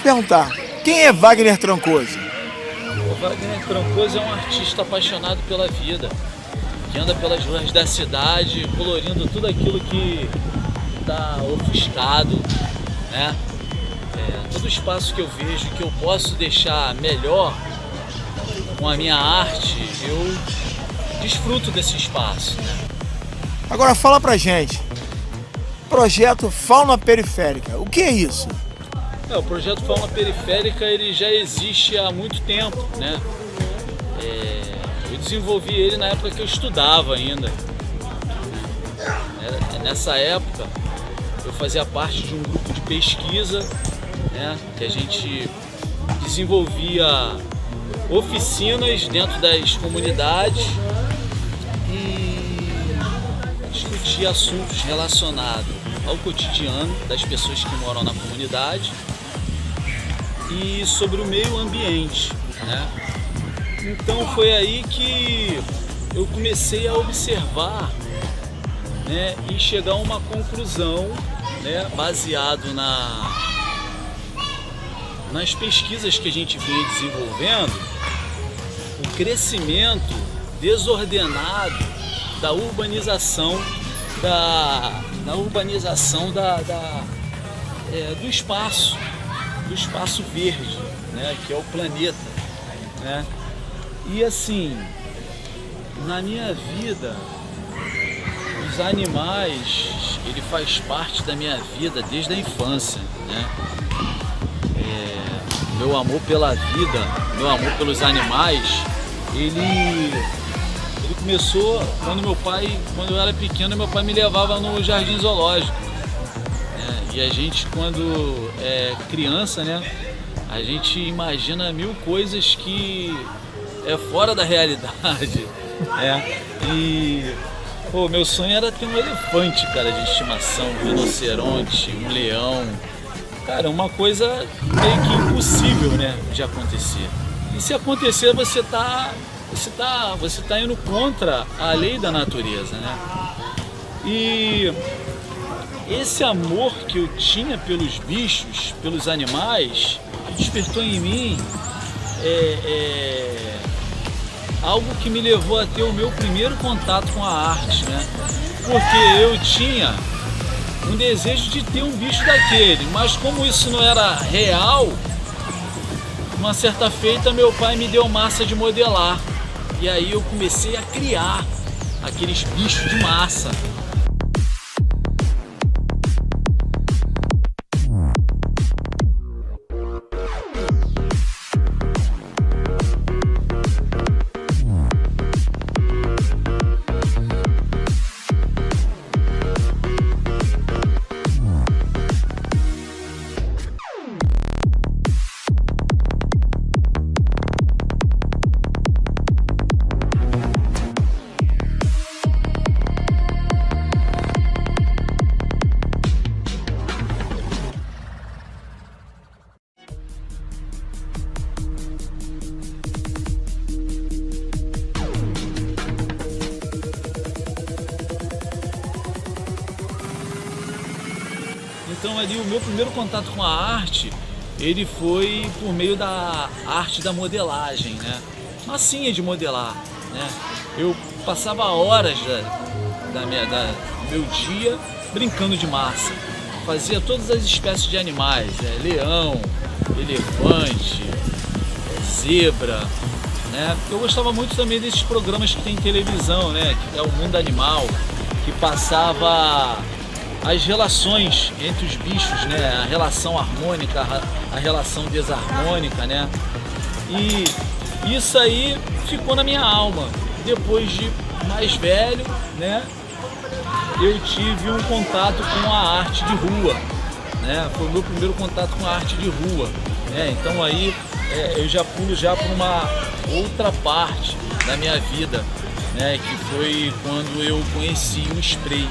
perguntar, quem é Wagner Trancoso? O Wagner Trancoso é um artista apaixonado pela vida, que anda pelas ruas da cidade, colorindo tudo aquilo que está ofuscado, né? Todo espaço que eu vejo que eu posso deixar melhor com a minha arte, eu desfruto desse espaço, né? Agora fala pra gente, projeto Fauna Periférica, o que é isso? O projeto Fauna Periférica ele já existe há muito tempo, né? Eu desenvolvi ele na época que eu estudava ainda. Nessa época eu fazia parte de um grupo de pesquisa, né? Que a gente desenvolvia oficinas dentro das comunidades e discutia assuntos relacionados ao cotidiano das pessoas que moram na comunidade e sobre o meio ambiente, né? Então foi aí que eu comecei a observar, né, e chegar a uma conclusão, né, baseado nas pesquisas que a gente vem desenvolvendo, o crescimento desordenado da urbanização do espaço verde, né, que é o planeta, né? E assim, na minha vida, os animais, ele faz parte da minha vida desde a infância, né? Meu amor pela vida, meu amor pelos animais, ele começou quando eu era pequeno, meu pai me levava no jardim zoológico, né? E a gente, quando é criança, né, a gente imagina mil coisas que é fora da realidade, né? E meu sonho era ter um elefante, cara, de estimação, um rinoceronte, um leão. Cara, uma coisa meio que impossível, né, de acontecer. E se acontecer, você tá indo contra a lei da natureza, né? E esse amor que eu tinha pelos bichos, pelos animais, despertou em mim algo que me levou a ter o meu primeiro contato com a arte, né? Porque eu tinha um desejo de ter um bicho daquele, mas como isso não era real, uma certa feita meu pai me deu massa de modelar. E aí eu comecei a criar aqueles bichos de massa. Então ali o meu primeiro contato com a arte, ele foi por meio da arte da modelagem, né? Massinha de modelar, né? Eu passava horas do meu dia brincando de massa. Fazia todas as espécies de animais, leão, elefante, zebra, né? Eu gostava muito também desses programas que tem em televisão, né? Que é o Mundo Animal, que passava as relações entre os bichos, né? A relação harmônica, a relação desarmônica, né? E isso aí ficou na minha alma. Depois de mais velho, né, eu tive um contato com a arte de rua, né? Foi o meu primeiro contato com a arte de rua, né? Então aí eu já pulo para uma outra parte da minha vida, né? Que foi quando eu conheci o spray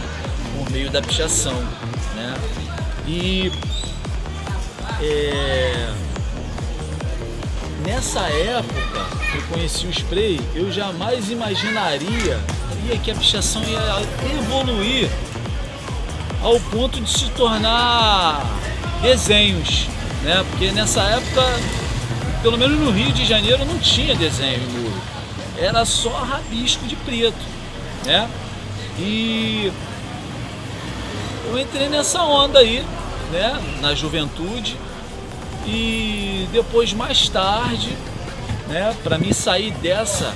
por meio da pichação, né? E nessa época que eu conheci o spray, eu jamais imaginaria que a pichação ia evoluir ao ponto de se tornar desenhos, né? Porque nessa época, pelo menos no Rio de Janeiro, não tinha desenho em muro. Era só rabisco de preto, né? E eu entrei nessa onda aí, né? Na juventude. E depois, mais tarde, né? Para mim sair dessa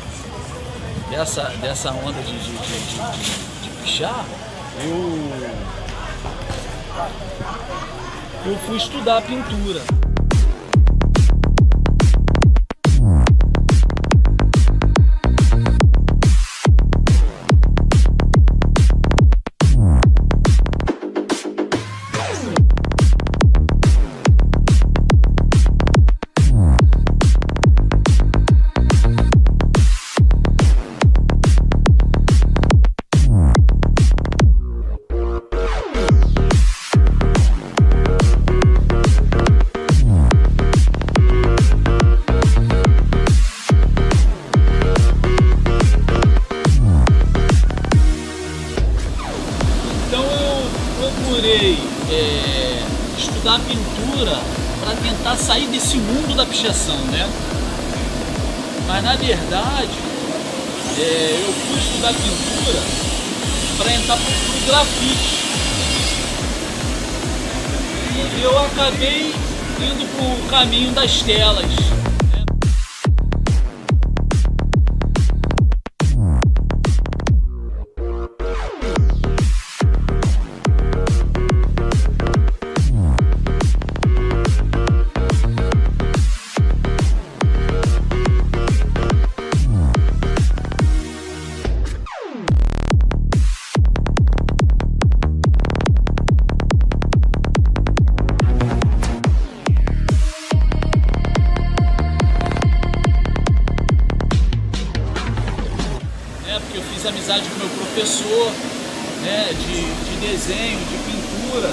onda de pichar, eu fui estudar pintura. Estudar pintura para tentar sair desse mundo da pichação, né? Mas na verdade eu fui estudar pintura para entrar pro grafite e eu acabei indo pro caminho das telas. Porque eu fiz amizade com meu professor, né, de desenho, de pintura,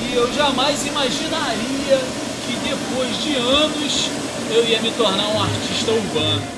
e eu jamais imaginaria que depois de anos eu ia me tornar um artista urbano.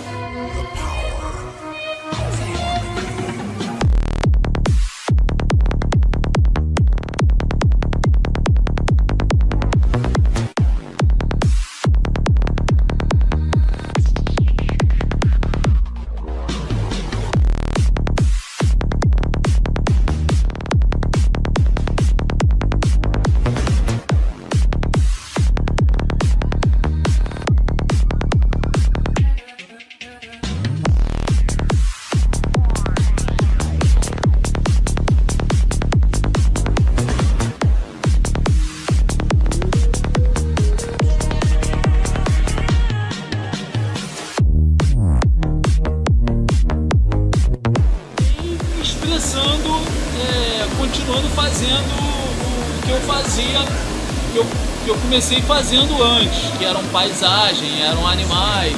Continuando fazendo o que eu fazia, que eu comecei fazendo antes, que eram paisagem, eram animais,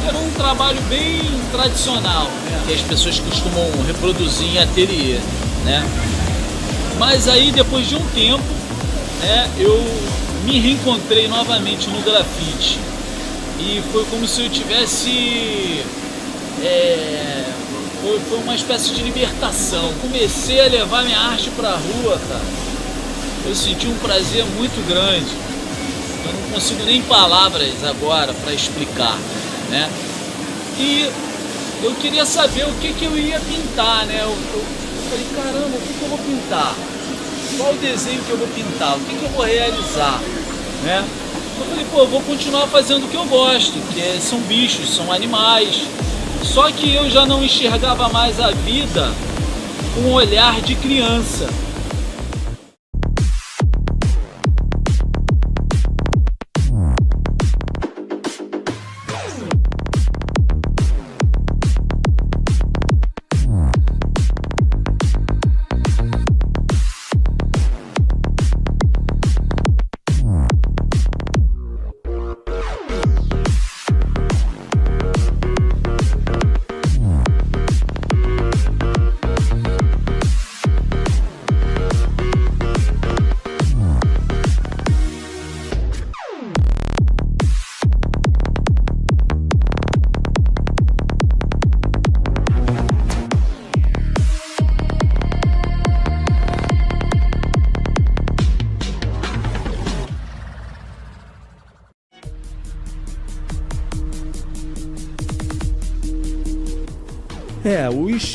era um trabalho bem tradicional, né, que as pessoas costumam reproduzir em ateliê, né? Mas aí depois de um tempo, né, eu me reencontrei novamente no grafite e foi como se eu tivesse foi uma espécie de libertação. Eu comecei a levar minha arte pra rua, cara. Eu senti um prazer muito grande. Eu não consigo nem palavras agora para explicar, né? E eu queria saber o que eu ia pintar, né? Eu falei, caramba, o que eu vou pintar? Qual o desenho que eu vou pintar? O que eu vou realizar, né? Eu falei, pô, eu vou continuar fazendo o que eu gosto, que são bichos, são animais. Só que eu já não enxergava mais a vida com um olhar de criança.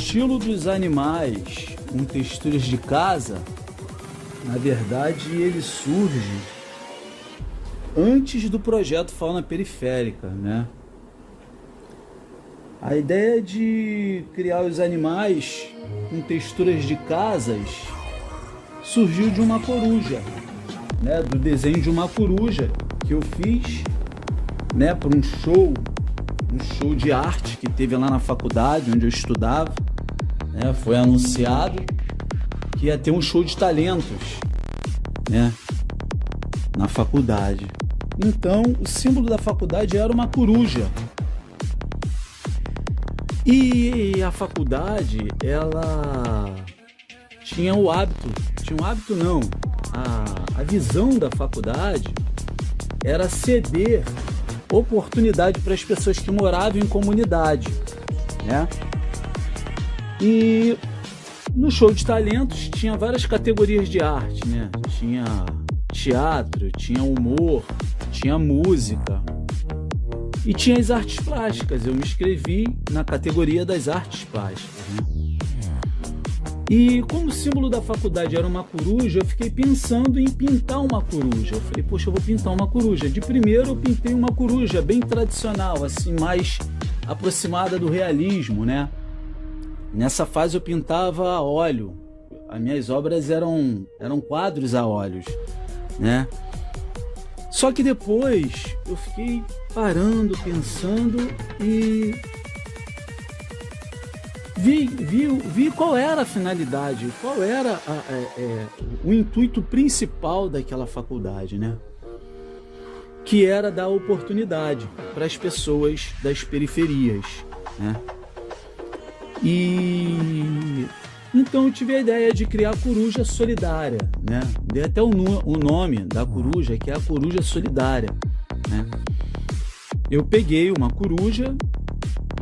estilo dos animais com texturas de casa, na verdade, ele surge antes do projeto Fauna Periférica, né? A ideia de criar os animais com texturas de casas surgiu de uma coruja, né? Do desenho de uma coruja que eu fiz, né? Para um show de arte que teve lá na faculdade onde eu estudava, né? Foi anunciado que ia ter um show de talentos, né? Na faculdade. Então, o símbolo da faculdade era uma coruja. E a faculdade, ela tinha um hábito não, a visão da faculdade era ceder oportunidade para as pessoas que moravam em comunidade, né? E no show de talentos tinha várias categorias de arte, né? Tinha teatro, tinha humor, tinha música e tinha as artes plásticas. Eu me inscrevi na categoria das artes plásticas, né? E como o símbolo da faculdade era uma coruja, eu fiquei pensando em pintar uma coruja. Eu falei, poxa, eu vou pintar uma coruja. De primeiro eu pintei uma coruja bem tradicional, assim, mais aproximada do realismo, né? Nessa fase eu pintava a óleo. As minhas obras eram quadros a óleos, né? Só que depois eu fiquei parando, pensando e vi qual era a finalidade, qual era o intuito principal daquela faculdade, né? Que era dar oportunidade para as pessoas das periferias, né? E então eu tive a ideia de criar a Coruja Solidária, né? Dei até o nome da coruja, que é a Coruja Solidária, né? Eu peguei uma coruja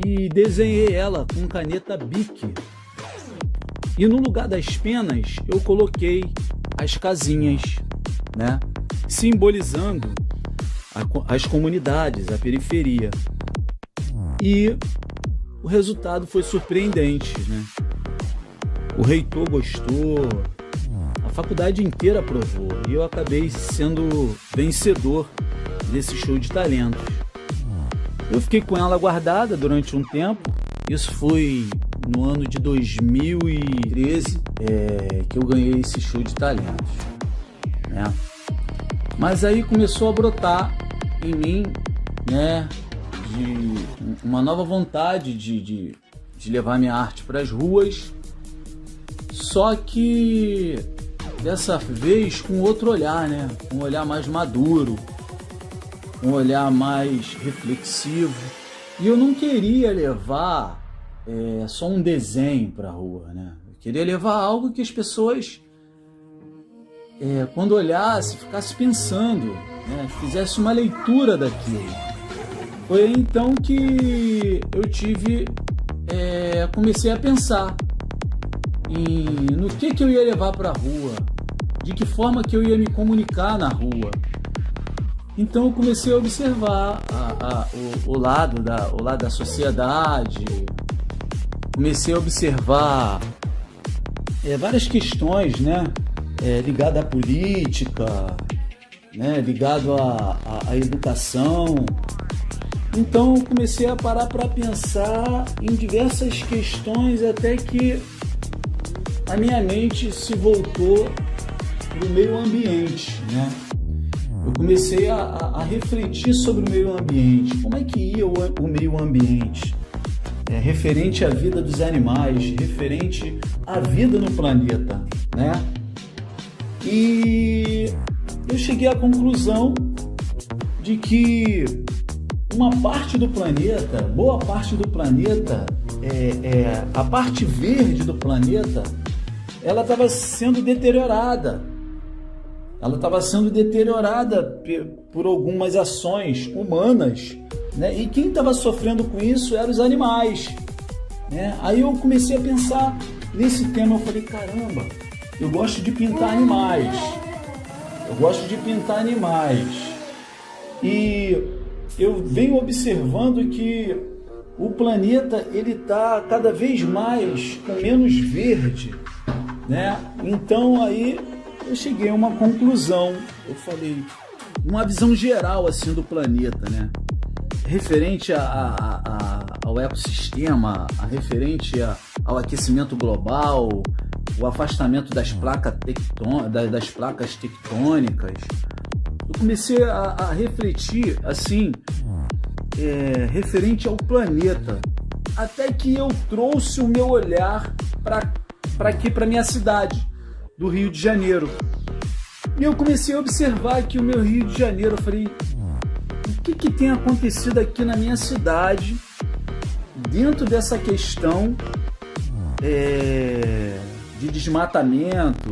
e desenhei ela com caneta Bic. E no lugar das penas eu coloquei as casinhas, né? Simbolizando as comunidades, a periferia. E o resultado foi surpreendente, né? O reitor gostou, a faculdade inteira aprovou e eu acabei sendo vencedor desse show de talentos. Eu fiquei com ela guardada durante um tempo, isso foi no ano de 2013 que eu ganhei esse show de talentos, né? Mas aí começou a brotar em mim, né, uma nova vontade de levar minha arte para as ruas, só que dessa vez com outro olhar, né? Um olhar mais maduro, um olhar mais reflexivo. E eu não queria levar só um desenho para a rua, né? Eu queria levar algo que as pessoas, quando olhasse, ficasse pensando, né? Fizesse uma leitura daquilo. Foi aí, então que eu comecei a pensar no que eu ia levar para a rua, de que forma que eu ia me comunicar na rua. Então eu comecei a observar o lado da sociedade, comecei a observar várias questões, né, ligadas à política, né, ligado à educação. Então eu comecei a parar para pensar em diversas questões, até que a minha mente se voltou para o meio ambiente, né? Eu comecei a refletir sobre o meio ambiente. Como é que ia o meio ambiente? Referente à vida dos animais, referente à vida no planeta, né? E eu cheguei à conclusão de que uma parte do planeta, boa parte do planeta, a parte verde do planeta, ela estava sendo deteriorada. Ela estava sendo deteriorada por algumas ações humanas, né? E quem estava sofrendo com isso eram os animais, né? Aí eu comecei a pensar nesse tema. Eu falei, caramba, eu gosto de pintar animais. E eu venho observando que o planeta ele está cada vez mais com menos verde, né? Então aí eu cheguei a uma conclusão, eu falei, uma visão geral assim do planeta, né? Referente ao ecossistema, referente ao aquecimento global, o afastamento das placas tectônicas. Eu comecei a refletir assim, referente ao planeta, até que eu trouxe o meu olhar para aqui, para minha cidade do Rio de Janeiro. E eu comecei a observar aqui o meu Rio de Janeiro. Eu falei, o que tem acontecido aqui na minha cidade dentro dessa questão de desmatamento,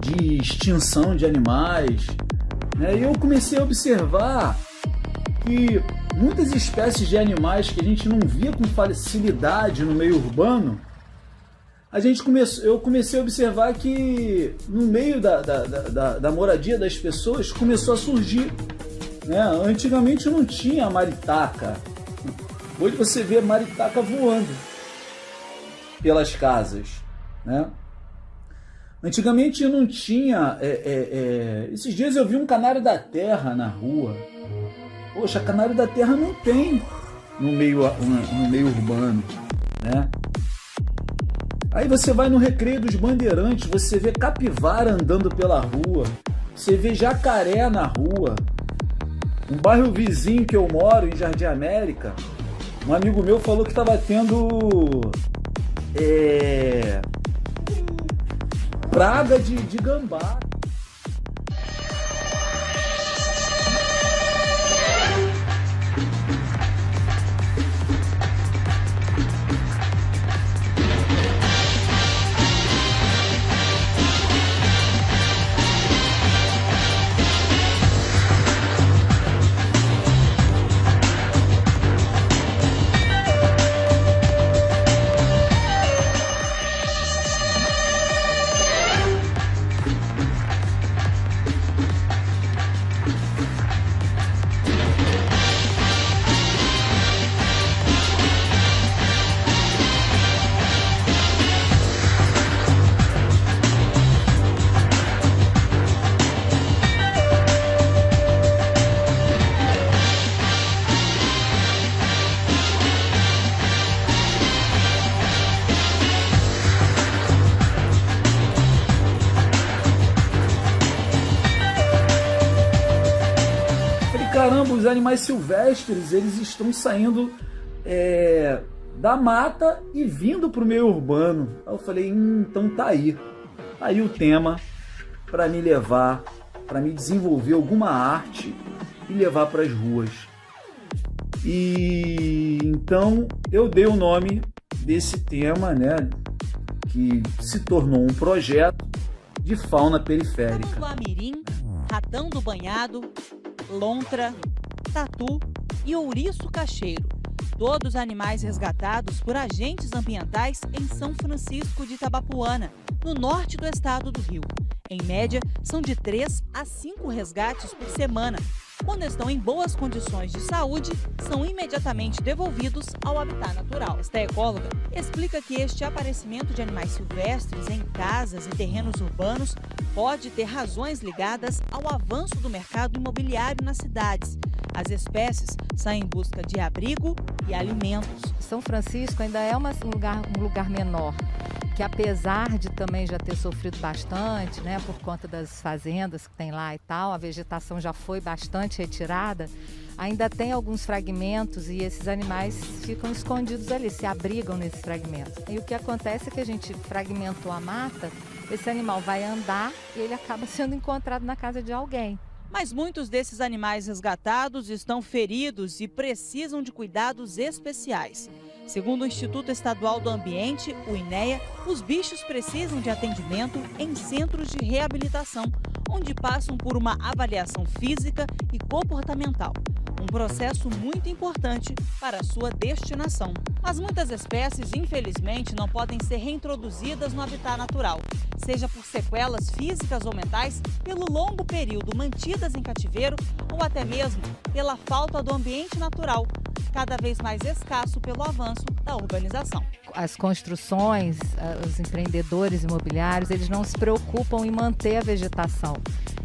de extinção de animais, né? E eu comecei a observar que muitas espécies de animais que a gente não via com facilidade no meio urbano, eu comecei a observar que no meio da moradia das pessoas começou a surgir, né? Antigamente não tinha maritaca. Hoje você vê maritaca voando pelas casas, né? Antigamente não tinha... esses dias eu vi um canário da terra na rua. Poxa, canário da terra não tem no meio urbano, né? Aí você vai no Recreio dos Bandeirantes, você vê capivara andando pela rua, você vê jacaré na rua. Um bairro vizinho que eu moro, em Jardim América, um amigo meu falou que estava tendo praga de gambá. Caramba, os animais silvestres, eles estão saindo da mata e vindo para o meio urbano. Aí eu falei, então tá aí o tema para me levar, para me desenvolver alguma arte e levar para as ruas. E então eu dei o nome desse tema, né, que se tornou um projeto de fauna periférica. Tamanduá-mirim, ratão do banhado, lontra, tatu e ouriço cacheiro. Todos animais resgatados por agentes ambientais em São Francisco de Itabapuana, no norte do estado do Rio. Em média, são de 3 a 5 resgates por semana. Quando estão em boas condições de saúde, são imediatamente devolvidos ao habitat natural. Esta ecóloga explica que este aparecimento de animais silvestres em casas e terrenos urbanos pode ter razões ligadas ao avanço do mercado imobiliário nas cidades. As espécies saem em busca de abrigo e alimentos. São Francisco ainda é um lugar menor, que apesar de também já ter sofrido bastante, né, por conta das fazendas que tem lá e tal, a vegetação já foi bastante retirada, ainda tem alguns fragmentos e esses animais ficam escondidos ali, se abrigam nesses fragmentos. E o que acontece é que a gente fragmentou a mata, esse animal vai andar e ele acaba sendo encontrado na casa de alguém. Mas muitos desses animais resgatados estão feridos e precisam de cuidados especiais. Segundo o Instituto Estadual do Ambiente, o INEA, os bichos precisam de atendimento em centros de reabilitação, onde passam por uma avaliação física e comportamental. Um processo muito importante para a sua destinação Mas muitas espécies, infelizmente, não podem ser reintroduzidas no habitat natural, seja por sequelas físicas ou mentais, pelo longo período mantidas em cativeiro ou até mesmo pela falta do ambiente natural, cada vez mais escasso pelo avanço da urbanização. As construções, os empreendedores imobiliários, eles não se preocupam em manter a vegetação.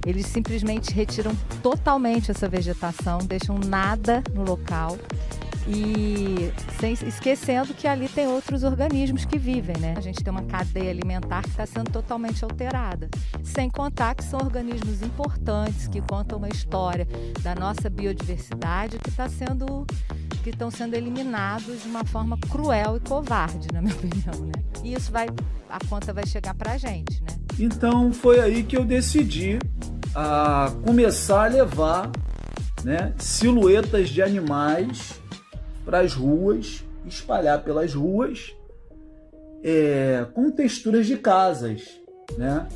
Eles simplesmente retiram totalmente essa vegetação, deixam nada no local e esquecendo que ali tem outros organismos que vivem, né? A gente tem uma cadeia alimentar que está sendo totalmente alterada. Sem contar que são organismos importantes, que contam uma história da nossa biodiversidade que estão sendo eliminados de uma forma cruel e covarde, na minha opinião, né? E isso a conta vai chegar pra gente, né? Então foi aí que eu decidi a começar a levar, né, silhuetas de animais para as ruas, espalhar pelas ruas, com texturas de casas, né?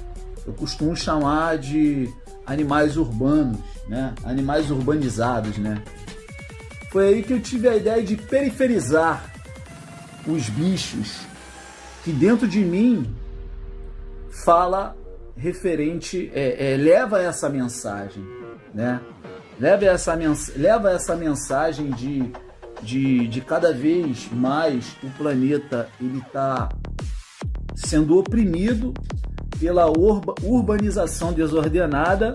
Eu costumo chamar de animais urbanos, né? Animais urbanizados, né? Foi aí que eu tive a ideia de periferizar os bichos que dentro de mim fala referente, leva essa mensagem, né? Leva essa mensagem de cada vez mais o planeta ele está sendo oprimido pela urbanização desordenada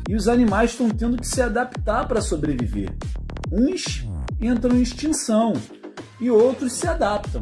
e os animais estão tendo que se adaptar para sobreviver. Uns entram em extinção e outros se adaptam.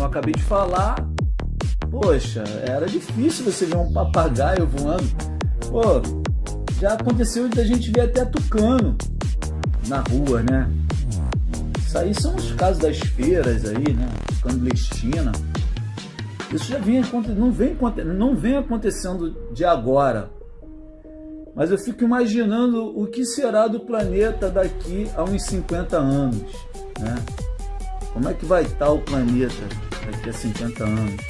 Acabei de falar, poxa, era difícil você ver um papagaio voando. Pô, já aconteceu da gente ver até tucano na rua, né? Isso aí são os casos das feiras aí, né? Clandestina. Isso já vinha acontecendo, não vem acontecendo de agora. Mas eu fico imaginando o que será do planeta daqui a uns 50 anos, né? Como é que vai estar o planeta daqui a 50 anos?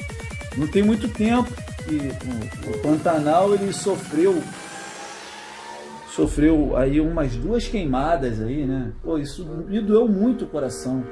Não tem muito tempo que o Pantanal ele sofreu aí umas 2 queimadas aí, né? Pô, isso me doeu muito o coração.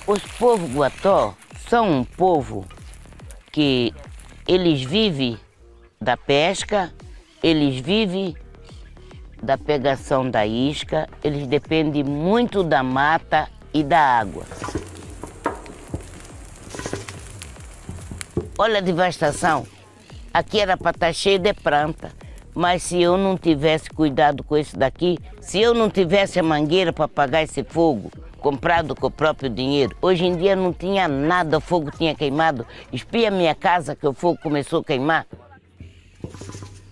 Os povos Guató são um povo porque eles vivem da pesca, eles vivem da pegação da isca, eles dependem muito da mata e da água. Olha a devastação. Aqui era para estar cheio de planta, mas se eu não tivesse cuidado com isso daqui, se eu não tivesse a mangueira para apagar esse fogo, comprado com o próprio dinheiro, hoje em dia não tinha nada, o fogo tinha queimado. Espia a minha casa que o fogo começou a queimar.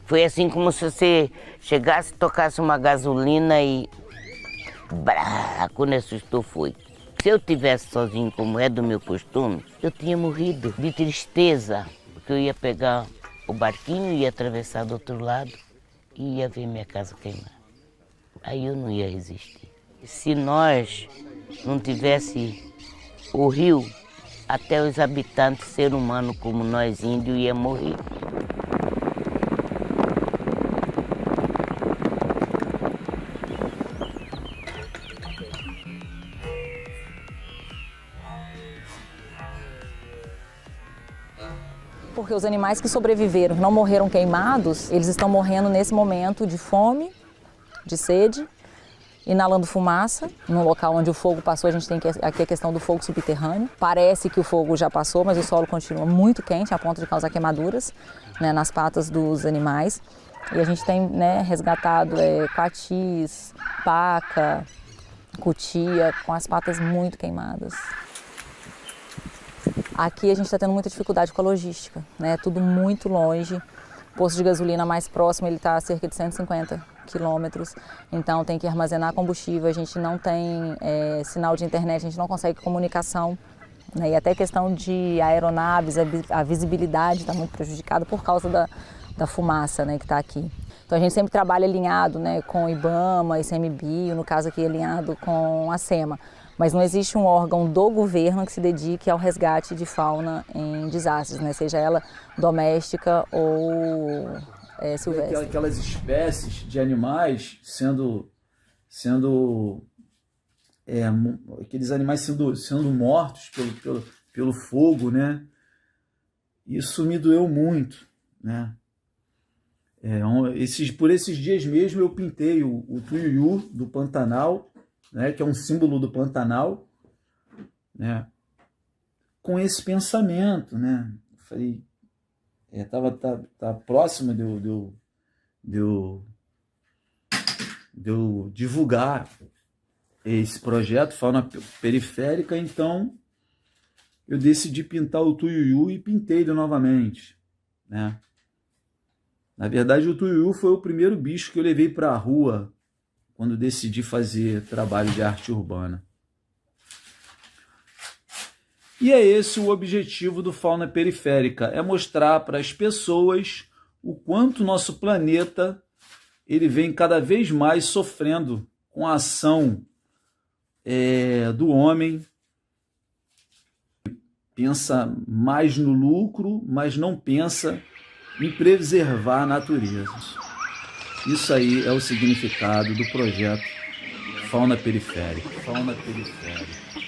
Foi assim como se você chegasse, tocasse uma gasolina e... Brá, quando assustou foi. Se eu tivesse sozinho, como é do meu costume, eu tinha morrido de tristeza, porque eu ia pegar o barquinho, ia atravessar do outro lado e ia ver minha casa queimar. Aí eu não ia resistir. Se nós não tivesse o rio, até os habitantes, ser humano como nós índios, ia morrer. Porque os animais que sobreviveram, não morreram queimados, eles estão morrendo nesse momento de fome, de sede, inalando fumaça. No local onde o fogo passou, a gente tem aqui a questão do fogo subterrâneo. Parece que o fogo já passou, mas o solo continua muito quente, a ponto de causar queimaduras, né, nas patas dos animais. E a gente tem, né, resgatado coatis, paca, cutia, com as patas muito queimadas. Aqui a gente está tendo muita dificuldade com a logística, né? Tudo muito longe. O posto de gasolina mais próximo ele está a cerca de 150 quilômetros, então tem que armazenar combustível, a gente não tem sinal de internet, a gente não consegue comunicação, né? E até questão de aeronaves, a visibilidade está muito prejudicada por causa da fumaça, né, que está aqui. Então a gente sempre trabalha alinhado, né, com o IBAMA, ICMBio, no caso aqui alinhado com a SEMA. Mas não existe um órgão do governo que se dedique ao resgate de fauna em desastres, né? Seja ela doméstica ou silvestre. Aquelas espécies de animais aqueles animais sendo mortos pelo fogo, né? Isso me doeu muito, né? Por esses dias mesmo eu pintei o tuiuiu do Pantanal, né, que é um símbolo do Pantanal, né, com esse pensamento, né? Falei, tá próximo de eu divulgar esse projeto Fauna Periférica, então eu decidi pintar o tuiuiu e pintei ele novamente, né? Na verdade, o tuiuiu foi o primeiro bicho que eu levei para a rua quando decidi fazer trabalho de arte urbana. E é esse o objetivo do Fauna Periférica, é mostrar para as pessoas o quanto nosso planeta ele vem cada vez mais sofrendo com a ação do homem. Pensa mais no lucro, mas não pensa em preservar a natureza. Isso aí é o significado do projeto Fauna Periférica. Fauna Periférica.